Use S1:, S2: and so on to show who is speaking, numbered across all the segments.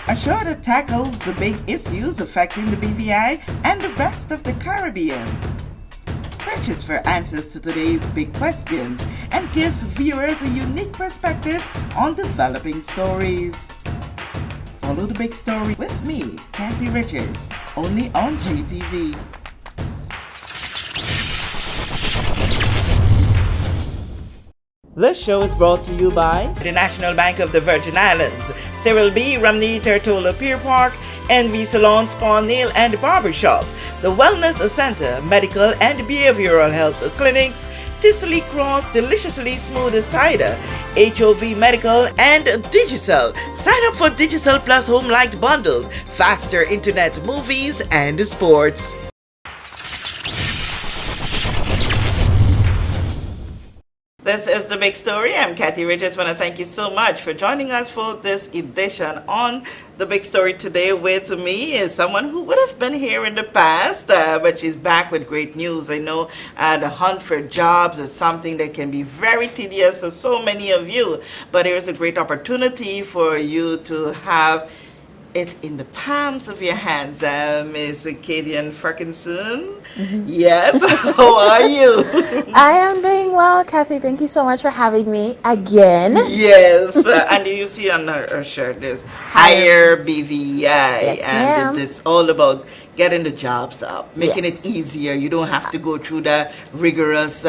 S1: a show that tackles the big issues affecting the BVI and the rest of the Caribbean. Searches for answers to today's big questions and gives viewers a unique perspective on developing stories. Follow the big story with me, Kathy Richards, only on JTV. This show is brought to you by the National Bank of the Virgin Islands, Cyril B. Ramney Tertola Pier Park, NV Salon Spa Nail and Barbershop, the Wellness Center, Medical and Behavioral Health Clinics, Ticely Cross Deliciously Smooth Cider, HOV Medical, and Digicel. Sign up for Digicel Plus Home Light Bundles, faster internet, movies, and sports. This is The Big Story. I'm Kathy Richards. I want to thank you so much for joining us for this edition on The Big Story. Today with me is someone who would have been here in the past, but she's back with great news. I know the hunt for jobs is something that can be very tedious for so many of you, but here's a great opportunity for you to have it in the palms of your hands. Miss Kadian Ferguson. Yes, how are you?
S2: I am doing well, Kathy. Thank you so much for having me again.
S1: Yes, and you see on her shirt there's Higher BVI,
S2: Yes,
S1: and
S2: ma'am.
S1: it's all about getting the jobs up, making
S2: Yes.
S1: it easier. You don't have to go through the rigorous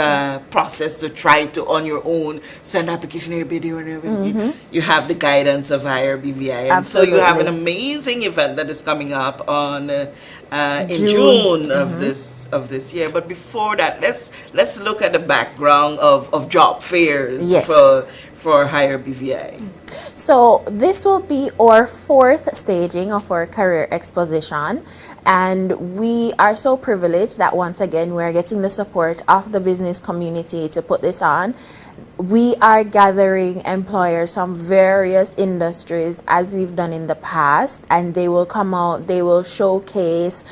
S1: process to try to, on your own, send application here, bid here, and everything. You have the guidance of Higher BVI. And so you have an
S2: Absolutely.
S1: amazing event that is coming up on in
S2: June.
S1: June of this year. But before that, let's look at the background of job fairs
S2: Yes.
S1: for Higher BVI.
S2: So this will be our fourth staging of our career exposition, and we are so privileged that once again we're getting the support of the business community to put this on. We are gathering employers from various industries as we've done in the past, and they will come out, they will showcase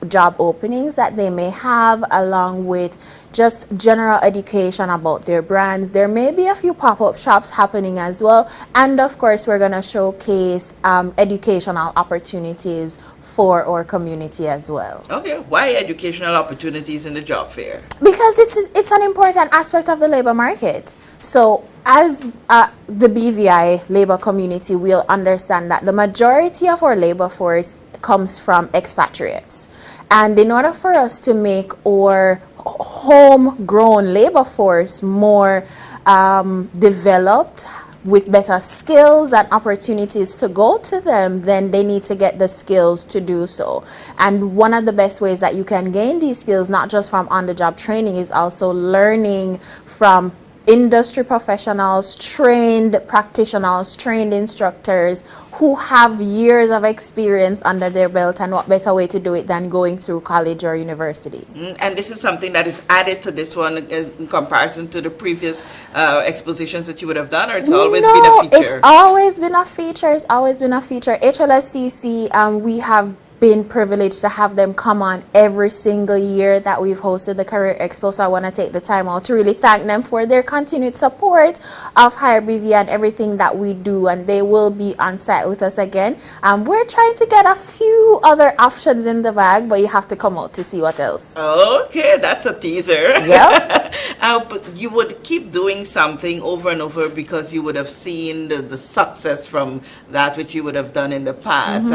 S2: job openings that they may have, along with just general education about their brands. There may be a few pop-up shops happening as well, and of course we're going to showcase educational opportunities for our community as well.
S1: Okay, why educational opportunities in the job fair?
S2: Because it's an important aspect of the labor market. So as the BVI labor community will understand that the majority of our labor force comes from expatriates. And in order for us to make our homegrown labor force more developed, with better skills and opportunities to go to them, then they need to get the skills to do so. And one of the best ways that you can gain these skills, not just from on-the-job training, is also learning from industry professionals, trained practitioners, trained instructors who have years of experience under their belt, and what better way to do it than going through college or university.
S1: And this is something that is added to this one in comparison to the previous expositions that you would have done, or it's always been a feature?
S2: It's always been a feature. It's always been a feature. HLSCC, we have been privileged to have them come on every single year that we've hosted the Career Expo. So I want to take the time out to really thank them for their continued support of Higher BV and everything that we do, and they will be on site with us again. We're trying to get a few other options in the bag, but you have to come out to see what else.
S1: Okay, that's a teaser.
S2: Yep.
S1: But you would keep doing something over and over because you would have seen the success from that which you would have done in the past.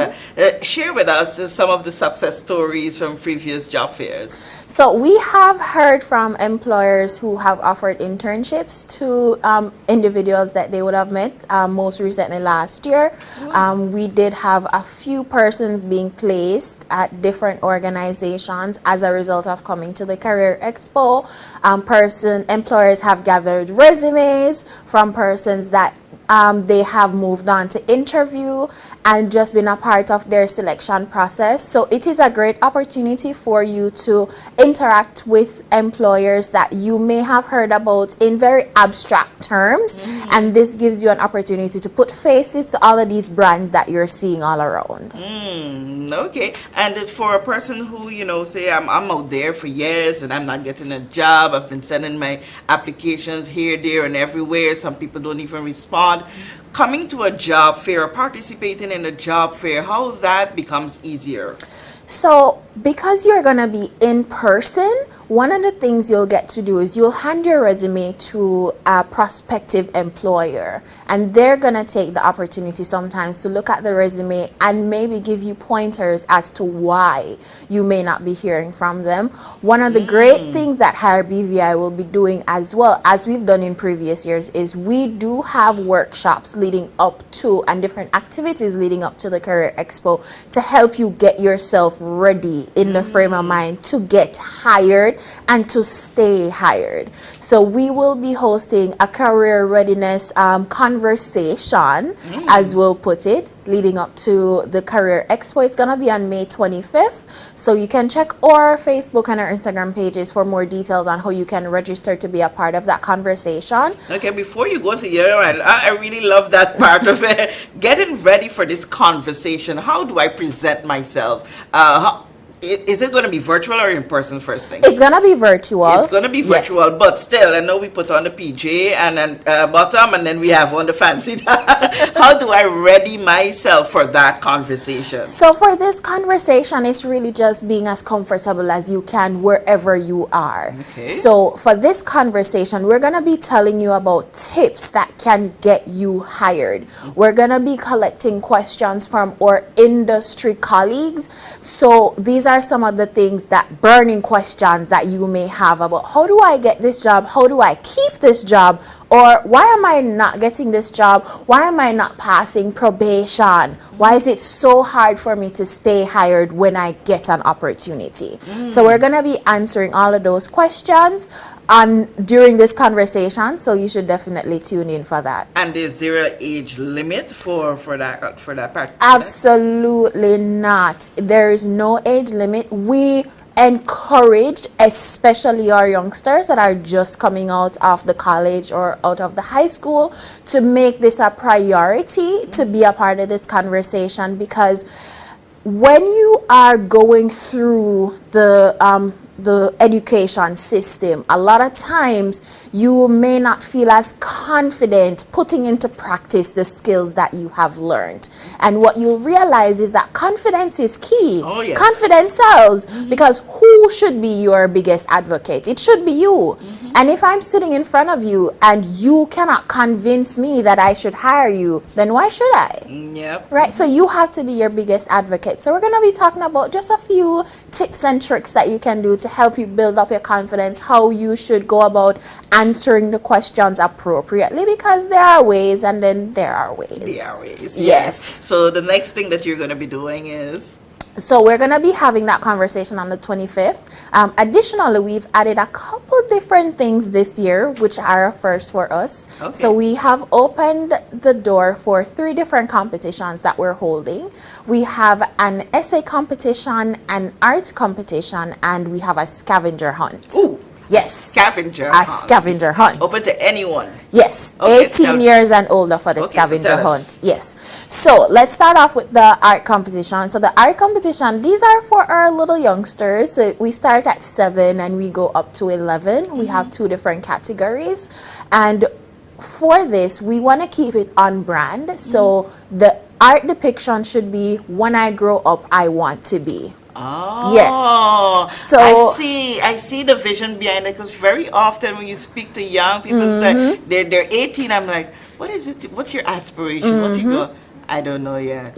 S1: Share with us some of the success stories from previous job fairs.
S2: So we have heard from employers who have offered internships to individuals that they would have met most recently last year. We did have a few persons being placed at different organizations as a result of coming to the Career Expo. Employers have gathered resumes from persons that they have moved on to interview and just been a part of their selection process. So it is a great opportunity for you to interact with employers that you may have heard about in very abstract terms. And this gives you an opportunity to put faces to all of these brands that you're seeing all around.
S1: Okay. And for a person who, say I'm out there for years and I'm not getting a job, I've been sending my applications here, there, and everywhere. Some people don't even respond. not, coming to a job fair or participating in a job fair, how that becomes easier?
S2: So, because you're going to be in person, one of the things you'll get to do is you'll hand your resume to a prospective employer, and they're going to take the opportunity sometimes to look at the resume and maybe give you pointers as to why you may not be hearing from them. One of the great things that Hire BVI will be doing, as well as we've done in previous years, is we do have workshops leading up to and different activities leading up to the Career Expo to help you get yourself ready in the frame of mind to get hired and to stay hired. So we will be hosting a career readiness conversation, as we'll put it, leading up to the Career Expo. It's going to be on May 25th. So you can check our Facebook and our Instagram pages for more details on how you can register to be a part of that conversation.
S1: Okay, before you go to the other one, I really love that part of it. Getting ready for this conversation. How do I present myself? Is it going to be virtual or in person first thing?
S2: It's going to be virtual.
S1: It's going to be virtual,
S2: yes.
S1: But still, I know we put on the PJ and then bottom, and then we have on the fancy. How do I ready myself for that conversation?
S2: So for this conversation, it's really just being as comfortable as you can wherever you are.
S1: Okay.
S2: So for this conversation, we're going to be telling you about tips that can get you hired. We're going to be collecting questions from our industry colleagues. So these are some of the things, that burning questions that you may have about how do I get this job? How do I keep this job? Or why am I not getting this job? Why am I not passing probation? Why is it so hard for me to stay hired when I get an opportunity? So we're going to be answering all of those questions during this conversation, so you should definitely tune in for that.
S1: And is there an age limit for that part?
S2: Absolutely not. There is no age limit. We encourage, especially our youngsters that are just coming out of the college or out of the high school, to make this a priority to be a part of this conversation, because when you are going through the education system, a lot of times you may not feel as confident putting into practice the skills that you have learned. And what you'll realize is that confidence is key.
S1: Oh, yes.
S2: Confidence sells, because who should be your biggest advocate? It should be you. And if I'm sitting in front of you and you cannot convince me that I should hire you, then why should I?
S1: Yep.
S2: Right? So you have to be your biggest advocate. So we're going to be talking about just a few tips and tricks that you can do to help you build up your confidence, how you should go about answering the questions appropriately, because there are ways and then there are ways.
S1: There are ways.
S2: Yes.
S1: So the next thing that you're going to be doing is?
S2: So we're going to be having that conversation on the 25th. Additionally, we've added a couple different things this year, which are a first for us.
S1: Okay.
S2: So we have opened the door for 3 different competitions that we're holding. We have an essay competition, an art competition, and we have a scavenger hunt.
S1: Ooh.
S2: Yes.
S1: Scavenger
S2: A
S1: hunt.
S2: scavenger hunt.
S1: Open to anyone.
S2: Yes,
S1: Okay,
S2: 18 years and older for the
S1: Okay, so
S2: scavenger
S1: tell us.
S2: hunt. Yes. So let's start off with the art competition. So the art competition, these are for our little youngsters. So we start at 7 and we go up to 11. We have 2 different categories. And for this, we want to keep it on brand. So the art depiction should be, when I grow up, I want to be.
S1: Oh,
S2: yes. So
S1: I see the vision behind it, because very often when you speak to young people, it's like they're 18. I'm like, what is it? What's your aspiration? What you go? I don't know yet.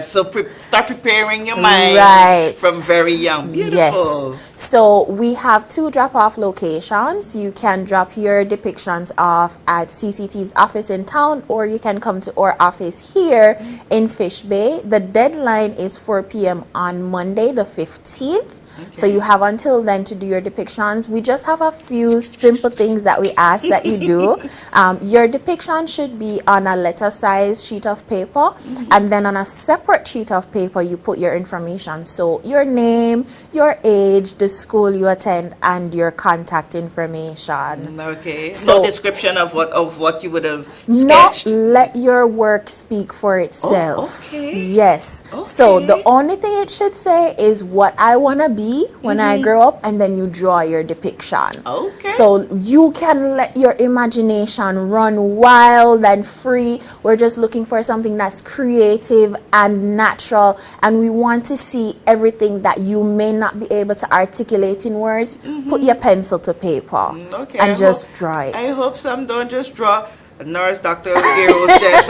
S1: So start preparing your mind
S2: Right.
S1: from very young. Beautiful.
S2: Yes. So we have 2 drop-off locations. You can drop your depictions off at CCT's office in town, or you can come to our office here in Fish Bay. The deadline is 4 p.m. on Monday, the 15th. Okay. So you have until then to do your depictions. We just have a few simple things that we ask that you do. Your depiction should be on a letter-sized sheet of paper, and then on a separate sheet of paper, you put your information. So your name, your age, the school you attend, and your contact information.
S1: Okay.
S2: So,
S1: no description of what you would have
S2: not
S1: sketched.
S2: let your work speak for itself.
S1: Oh, okay.
S2: Yes.
S1: Okay.
S2: So the only thing it should say is what I want to be be when I grow up, and then you draw your depiction.
S1: Okay.
S2: So you can let your imagination run wild and free. We're just looking for something that's creative and natural, and we want to see everything that you may not be able to articulate in words. Put your pencil to paper
S1: Okay.
S2: and just draw it.
S1: I hope some don't just draw a nurse, doctor, air hostess.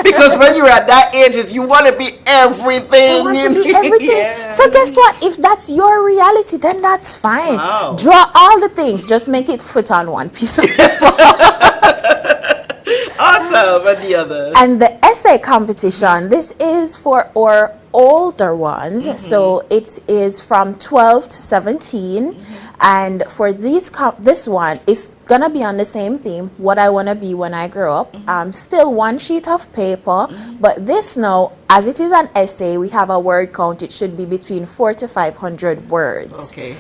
S1: Because when you're at that age, you want to be everything.
S2: I want to be everything.
S1: Yeah.
S2: So guess what? If that's your reality, then that's fine.
S1: Wow.
S2: Draw all the things. Just make it fit on one piece of paper.
S1: Awesome. And the other.
S2: And the essay competition, this is for our older ones. So it is from 12 to 17. And for this one, it's going to be on the same theme, what I want to be when I grow up. Still one sheet of paper, but this now, as it is an essay, we have a word count. It should be between 400 to 500 words.
S1: Okay.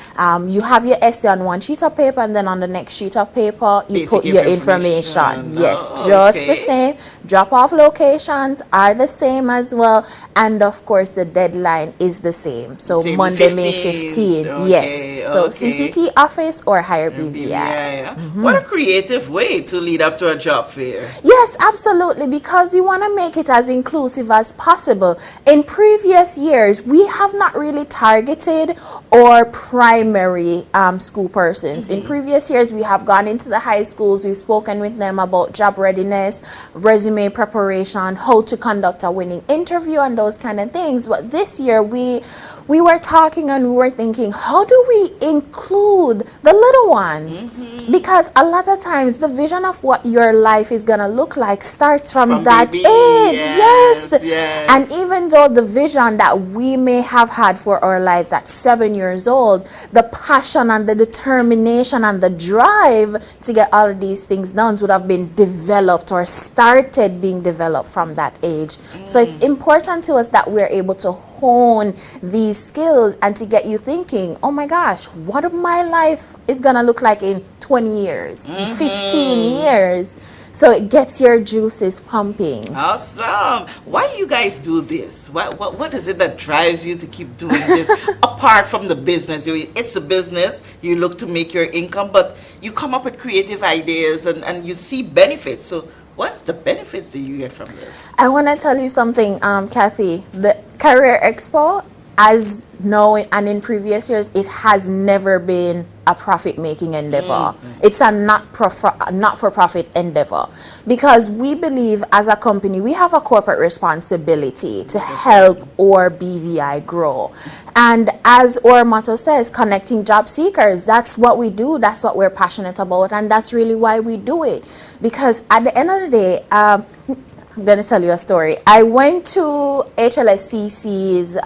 S2: You have your essay on one sheet of paper, and then on the next sheet of paper, you
S1: Basic
S2: put your information. Yes,
S1: Oh,
S2: just
S1: okay.
S2: the same. Drop-off locations are the same as well. And of course, the deadline is the same. So
S1: Same,
S2: Monday, May
S1: 15th.
S2: 15.
S1: Okay,
S2: Yes. So
S1: okay.
S2: CCT office or higher BVI.
S1: Yeah. What a creative way to lead up to a job fair.
S2: Yes, absolutely, because we want to make it as inclusive as possible. In previous years, we have not really targeted our primary school persons. In previous years, we have gone into the high schools, we've spoken with them about job readiness, resume preparation, how to conduct a winning interview, and those kind of things. But this year, we were talking and we were thinking, how do we include the little ones? Because a lot of times the vision of what your life is going to look like starts from that
S1: baby.
S2: age.
S1: Yes, yes.
S2: And even though the vision that we may have had for our lives at 7 years old, the passion and the determination and the drive to get all of these things done would have been developed or started being developed from that age. So it's important to us that we're able to hone these skills and to get you thinking, oh my gosh, what if my life is going to look like in 20 years, 15 years? So it gets your juices pumping.
S1: Awesome. Why do you guys do this? What is it that drives you to keep doing this apart from the business? It's a business. You look to make your income, but you come up with creative ideas and you see benefits. So what's the benefits that you get from this?
S2: I want to tell you something, Kathy. The Career Expo, as now and in previous years, it has never been a profit-making endeavor. It's a not-for-profit endeavor, because we believe as a company we have a corporate responsibility to help our BVI grow. And as our motto says, connecting job seekers, that's what we do, that's what we're passionate about, and that's really why we do it. Because at the end of the day, I'm going to tell you a story. I went to HLSCC's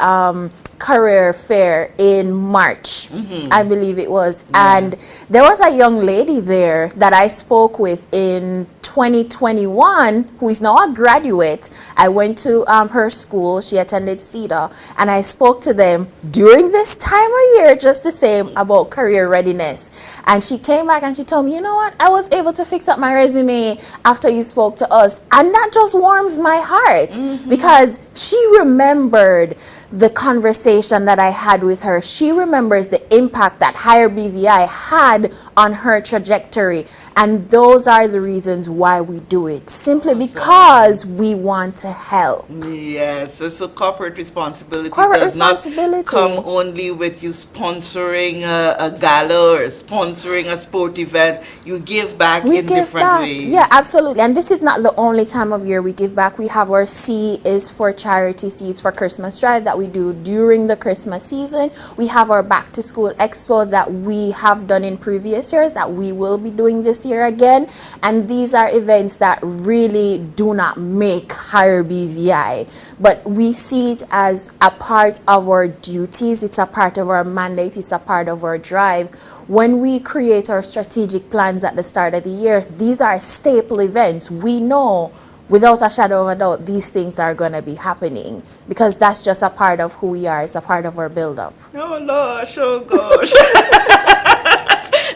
S2: career fair in March, I believe it was, and there was a young lady there that I spoke with in 2021 who is now a graduate. I went to her school. She attended CEDA, and I spoke to them during this time of year just the same about career readiness. And she came back and she told me, you know what, I was able to fix up my resume after you spoke to us. And that just warms my heart, because she remembered the conversation that I had with her. She remembers the impact that higher BVI had on her trajectory. And those are the reasons why we do it. Simply because we want to help.
S1: Yes, so corporate responsibility
S2: Corporate
S1: not
S2: responsibility.
S1: come only with you sponsoring a gala or sponsoring a sport event. You give back
S2: We
S1: in
S2: give
S1: different
S2: back.
S1: ways.
S2: Yeah, absolutely. And this is not the only time of year we give back. We have our C is for charity, C is for Christmas drive that we do during the Christmas season. We have our back to school expo that we have done in previous years that we will be doing this year again. And these are events that really do not make higher BVI, but we see it as a part of our duties. It's a part of our mandate. It's a part of our drive. When we create our strategic plans at the start of the year, these are staple events. We know without a shadow of a doubt these things are going to be happening, because that's just a part of who we are. It's a part of our build-up.
S1: Oh, Lord, so gosh.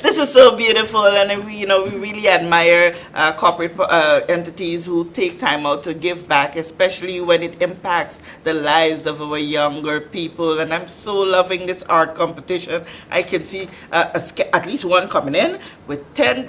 S1: This This is so beautiful, and we, we really admire corporate entities who take time out to give back, especially when it impacts the lives of our younger people. And I'm so loving this art competition. I can see at least one coming in with 10.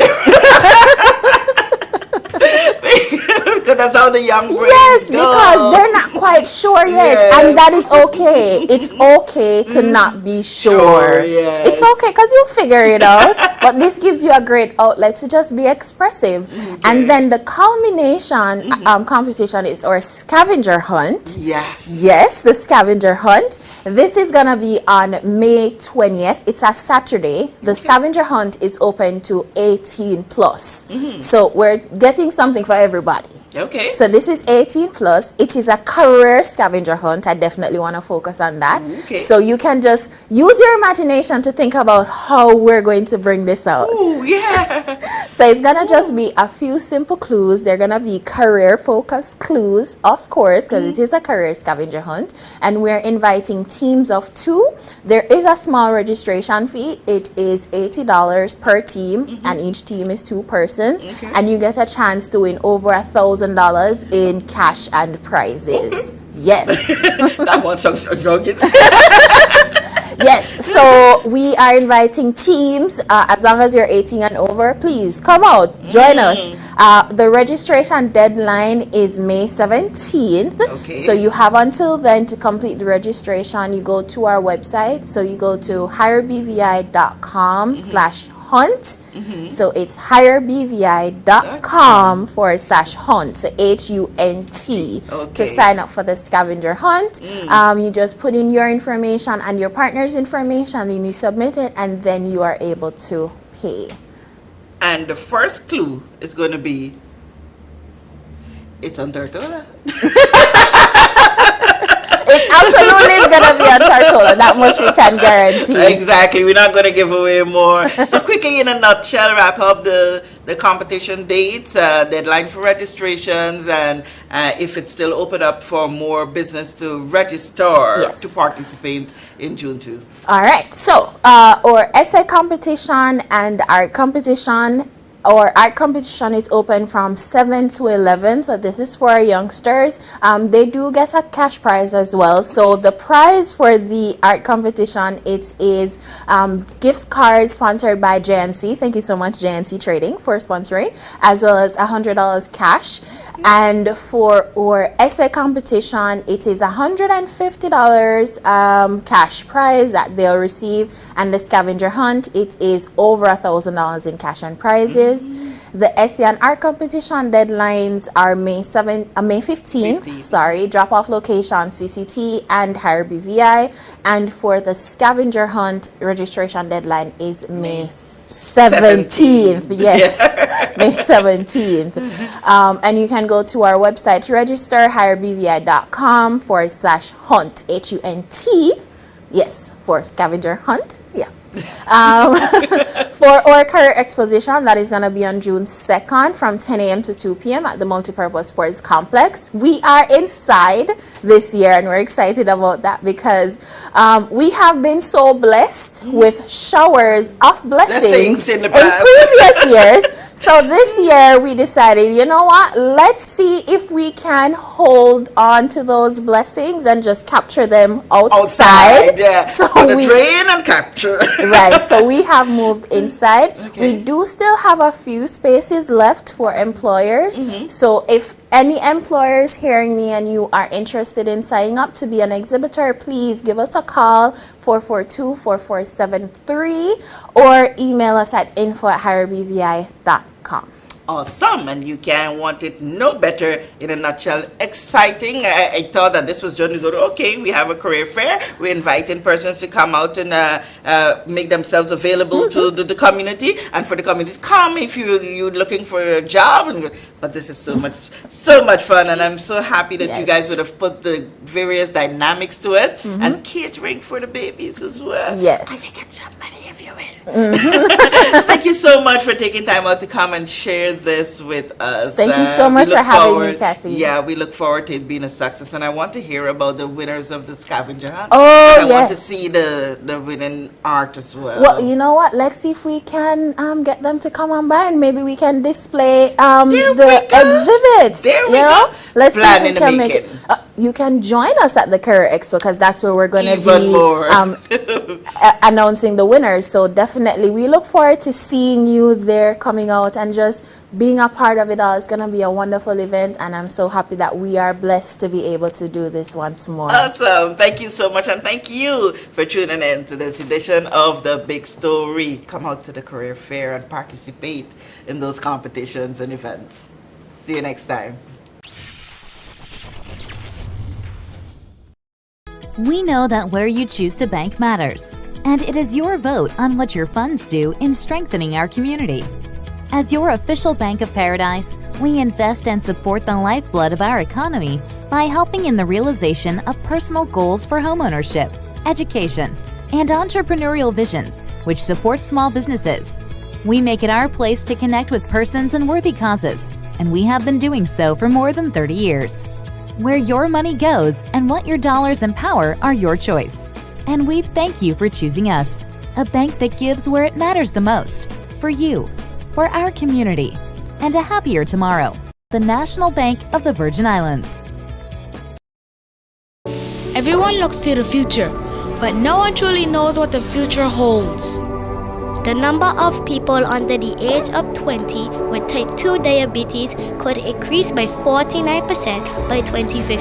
S1: Because that's how the young brains
S2: Yes,
S1: go.
S2: because they're not quite sure yet,
S1: Yes.
S2: and that is okay. It's okay to not be sure.
S1: Yes.
S2: It's okay because you'll figure it out. But this gives you a great outlet to just be expressive.
S1: Okay.
S2: And then the culmination competition is our scavenger hunt.
S1: Yes.
S2: Yes, the scavenger hunt. This is gonna be on May 20th. It's a Saturday. The scavenger hunt is open to 18 plus. So we're getting something for everybody.
S1: Okay.
S2: So this is 18 plus. It is a career scavenger hunt. I definitely want to focus on that.
S1: Okay.
S2: So you can just use your imagination to think about how we're going to bring this out.
S1: Ooh, yeah.
S2: So it's gonna just be a few simple clues. They're gonna be career focused clues, of course, because it is a career scavenger hunt. And we're inviting teams of 2. There is a small registration fee. It is $80 per team, and each team is 2 persons.
S1: Okay.
S2: And you get a chance to win over $1,000 in cash and prizes. Yes.
S1: That one sounds nuggets.
S2: Yes, so we are inviting teams, as long as you're 18 and over, please come out, join us. The registration deadline is May 17th.
S1: Okay.
S2: So you have until then to complete the registration. You go to our website, so you go to hirebvi.com/hunt. So it's hirebvi.com/hunt, so HUNT,
S1: Okay.
S2: to sign up for the scavenger hunt. You just put in your information and your partner's information, and you submit it, and then you are able to pay.
S1: And the first clue is going to be, it's on Tortola.
S2: It's absolutely going to be on Tortola. That much we can guarantee.
S1: Exactly. We're not going to give away more. So quickly, in a nutshell, wrap up the competition dates, deadline for registrations, and if it's still open up for more business to register to participate in June 2.
S2: All right. So our essay competition and art competition. Our art competition is open from 7 to 11, so this is for our youngsters. They do get a cash prize as well. So the prize for the art competition, it is gift cards sponsored by JNC. Thank you so much, JNC Trading, for sponsoring, as well as $100 cash. And for our essay competition, it is $150 cash prize that they'll receive, and the scavenger hunt, it is over $1,000 in cash and prizes. The essay and art competition deadlines are May 15th. Sorry, drop off location CCT and hire BVI. And for the scavenger hunt, registration deadline is May 17th. Yes, May 17th. And you can go to our website to register, hirebvi.com/hunt, HUNT. Yes, for scavenger hunt. Yeah. For our career exposition, that is going to be on June 2nd from 10 a.m. to 2 p.m. at the Multipurpose Sports Complex. We are inside this year, and we're excited about that because we have been so blessed with showers of blessings
S1: in the
S2: in
S1: past.
S2: previous years. So this year we decided, you know what, let's see if we can hold on to those blessings and just capture them outside.
S1: Yeah.
S2: So
S1: On the train and capture.
S2: Right, so we have moved inside. We do still have a few spaces left for employers. So if any employers hearing me and you are interested in signing up to be an exhibitor, please give us a call, 442-4473, or email us at info@hirebvi.com.
S1: Awesome, and you can want it no better. In a nutshell, exciting. I thought that this was going to go to, okay, we have a career fair, we're inviting persons to come out and make themselves available to the community, and for the community to come if you're looking for a job. But this is so much fun, and I'm so happy that you guys would have put the various dynamics to it, and catering for the babies as well.
S2: Yes.
S1: I think it's somebody if you will. Thank you so much for taking time out to come and share this with us.
S2: Thank you so much for having me, Kathy.
S1: Yeah, we look forward to it being a success, and I want to hear about the winners of the scavenger hunt.
S2: Oh,
S1: and I want to see the winning art as well.
S2: Well, you know what? Let's see if we can get them to come on by, and maybe we can display the exhibits.
S1: There we go.
S2: Let's
S1: Plan
S2: see if we can make it. You can join us at the Career Expo because that's where we're going to be announcing the winners. So definitely, we look forward to seeing you there, coming out and just being a part of it all. It's going to be a wonderful event, and I'm so happy that we are blessed to be able to do this once more.
S1: Awesome. Thank you so much, and thank you for tuning in to this edition of The Big Story. Come out to the career fair and participate in those competitions and events. See you next time.
S3: We know that where you choose to bank matters, and it is your vote on what your funds do in strengthening our community. As your official Bank of Paradise, we invest and support the lifeblood of our economy by helping in the realization of personal goals for homeownership, education, and entrepreneurial visions, which support small businesses. We make it our place to connect with persons and worthy causes, and we have been doing so for more than 30 years. Where your money goes and what your dollars empower are your choice. And we thank you for choosing us, a bank that gives where it matters the most, for you, for our community, and a happier tomorrow. The National Bank of the Virgin Islands.
S4: Everyone looks to the future, but no one truly knows what the future holds.
S5: The number of people under the age of 20 with type 2 diabetes could increase by 49% by 2050.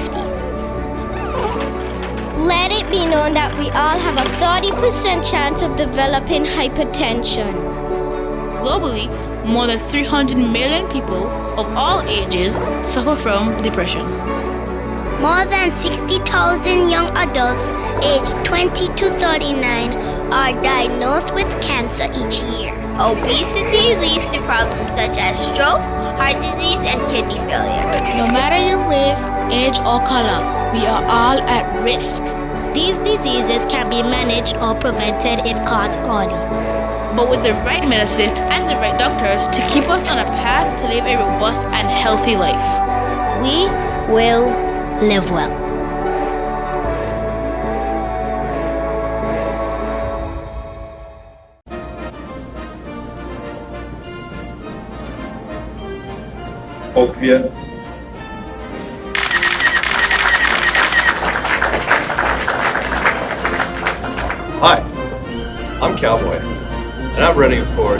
S5: Let it be known that we all have a 30% chance of developing hypertension.
S4: Globally, more than 300 million people of all ages suffer from depression.
S5: More than 60,000 young adults aged 20 to 39 are diagnosed with cancer each year. Obesity leads to problems such as stroke, heart disease, and kidney failure.
S4: No matter your race, age, or color, we are all at risk.
S5: These diseases can be managed or prevented if caught early.
S4: But with the right medicine and the right doctors to keep us on a path to live a robust and healthy life,
S5: we will live well.
S6: Opiate. Hi, I'm Cowboy, and I'm running for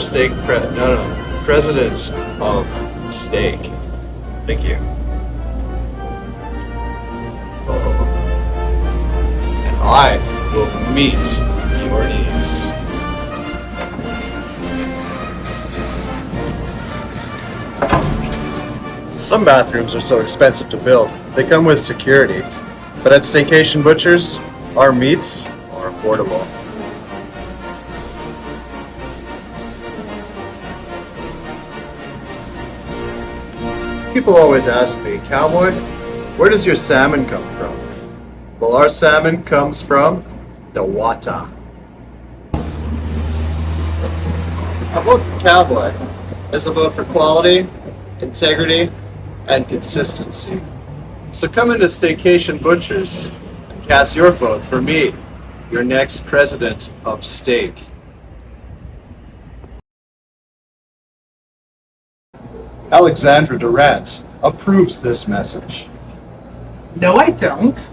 S6: president of Stake. Thank you. And I will meet your needs. Some bathrooms are so expensive to build, they come with security. But at Staycation Butchers, our meats are affordable. People always ask me, Cowboy, where does your salmon come from? Well, our salmon comes from the water. A vote for Cowboy is a vote for quality, integrity, and consistency. So come into Staycation Butchers and cast your vote for me, your next president of Steak. Alexandra Durant approves this message.
S7: No, I don't.